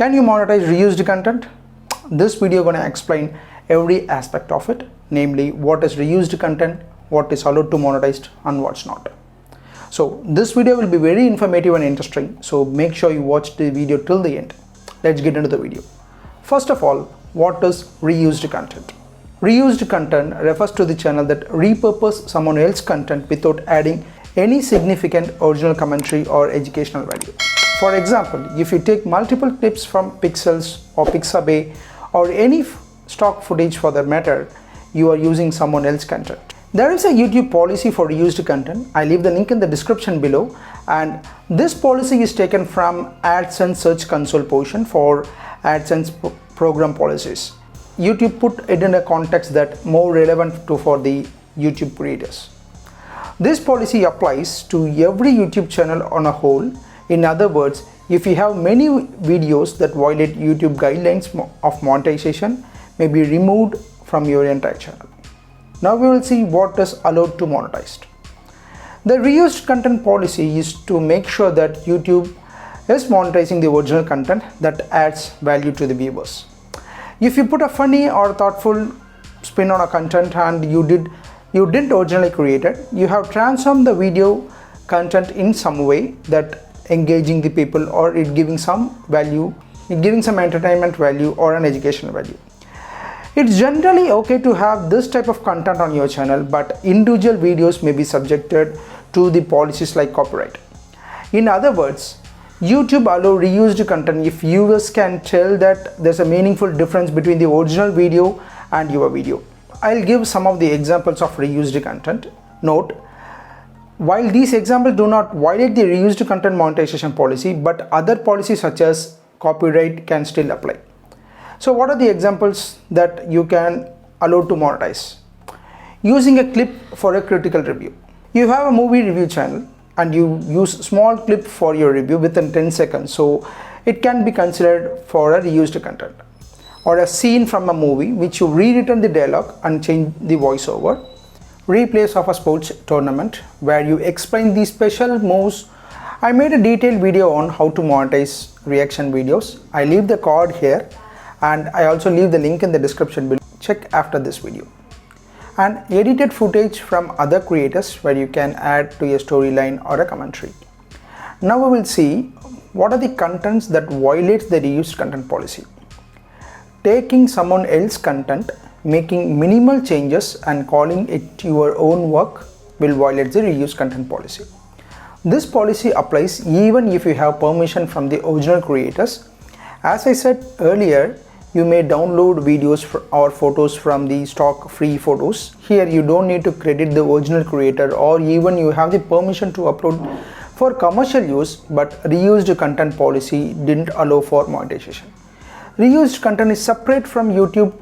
Can you monetize reused content? This video going to explain every aspect of it, namely what is reused content, what is allowed to monetize and what's not. So this video will be very informative and interesting, so make sure you watch the video till the end. Let's get into the video. First of all, what is reused content? Reused content refers to the channel that repurpose someone else's content without adding any significant original commentary or educational value. For example, if you take multiple clips from Pixels or Pixabay or any stock footage for that matter, you are using someone else's content. There is a YouTube policy for reused content. I leave the link in the description below, and this policy is taken from AdSense Search Console portion for AdSense program policies. YouTube put it in a context that more relevant for the YouTube creators. This policy applies to every YouTube channel on a whole. In other words, if you have many videos that violate YouTube guidelines of monetization, may be removed from your entire channel. Now we will see what is allowed to monetize. The reused content policy is to make sure that YouTube is monetizing the original content that adds value to the viewers. If you put a funny or thoughtful spin on a content and you didn't originally create it, you have transformed the video content in some way that engaging the people, or it giving some value, some entertainment value or an educational value. It's generally okay to have this type of content on your channel, but individual videos may be subjected to the policies like copyright. In other words, YouTube allow reused content if viewers can tell that there's a meaningful difference between the original video and your video. I'll give some of the examples of reused content. Note, while these examples do not violate the reused content monetization policy, but other policies such as copyright can still apply. So what are the examples that you can allow to monetize? Using a clip for a critical review. You have a movie review channel and you use small clip for your review within 10 seconds, so it can be considered for a reused content. Or a scene from a movie which you rewritten the dialogue and change the voiceover. Replays of a sports tournament where you explain the special moves. I made a detailed video on how to monetize reaction videos. I leave the card here, and I also leave the link in the description below. Check after this video. And edited footage from other creators where you can add to a storyline or a commentary. Now we will see what are the contents that violates the reused content policy. Taking someone else's content, making minimal changes and calling it your own work will violate the reused content policy. This policy applies even if you have permission from the original creators. As I said earlier, you may download videos or photos from the stock free photos. Here you don't need to credit the original creator, or even you have the permission to upload for commercial use, but reused content policy didn't allow for monetization. Reused content is separate from YouTube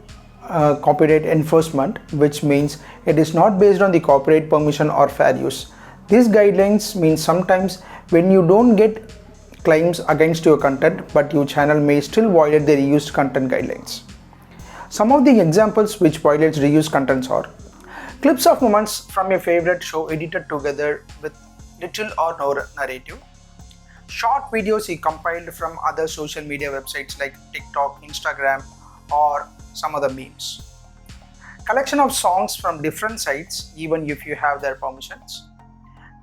copyright enforcement, which means it is not based on the copyright permission or fair use. These guidelines mean sometimes when you don't get claims against your content, but your channel may still violate the reused content guidelines. Some of the examples which violates reused contents are clips of moments from your favorite show edited together with little or no narrative, short videos you compiled from other social media websites like TikTok, Instagram, or some other memes, collection of songs from different sites even if you have their permissions,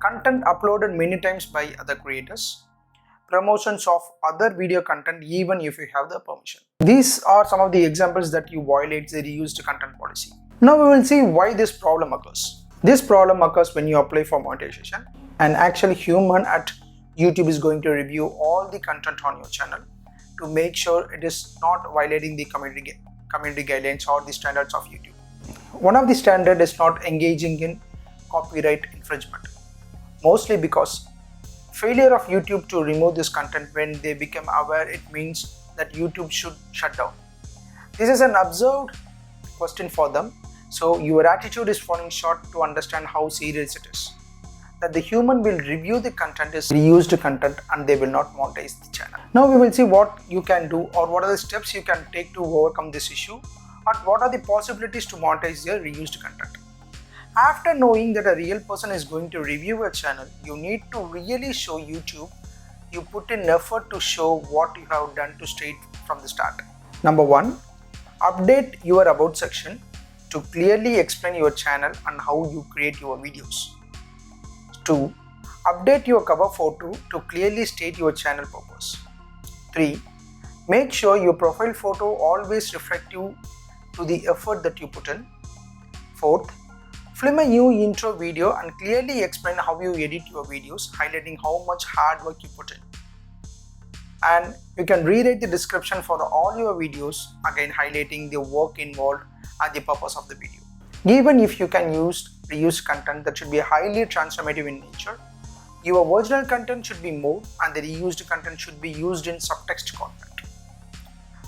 content uploaded many times by other creators, promotions of other video content even if you have the permission. These are some of the examples that you violate the reused content policy. Now we will see why this problem occurs. This problem occurs when you apply for monetization. An actual human at YouTube is going to review all the content on your channel to make sure it is not violating the community guidelines or the standards of YouTube. One of the standards is not engaging in copyright infringement, mostly because failure of YouTube to remove this content when they become aware, it means that YouTube should shut down. This is an observed question for them, so your attitude is falling short to understand how serious it is. That the human will review the content is reused content and they will not monetize the channel. Now we will see what you can do, or what are the steps you can take to overcome this issue, and what are the possibilities to monetize your reused content. After knowing that a real person is going to review a channel, you need to really show YouTube you put in effort to show what you have done to state from the start. Number 1. Update your about section to clearly explain your channel and how you create your videos. 2. Update your cover photo to clearly state your channel purpose. 3. Make sure your profile photo always reflective to the effort that you put in. 4th, film a new intro video and clearly explain how you edit your videos, highlighting how much hard work you put in. And you can rewrite the description for all your videos, again highlighting the work involved and the purpose of the video. Even if you can use reused content, that should be highly transformative in nature. Your original content should be more and the reused content should be used in subtext content.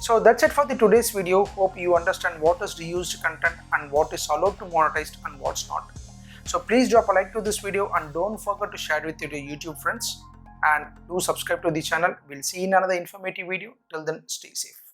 So that's it for today's video. Hope you understand what is reused content and what is allowed to monetize and what's not. So please drop a like to this video and don't forget to share it with your YouTube friends, and do subscribe to the channel. We'll see you in another informative video. Till then, stay safe.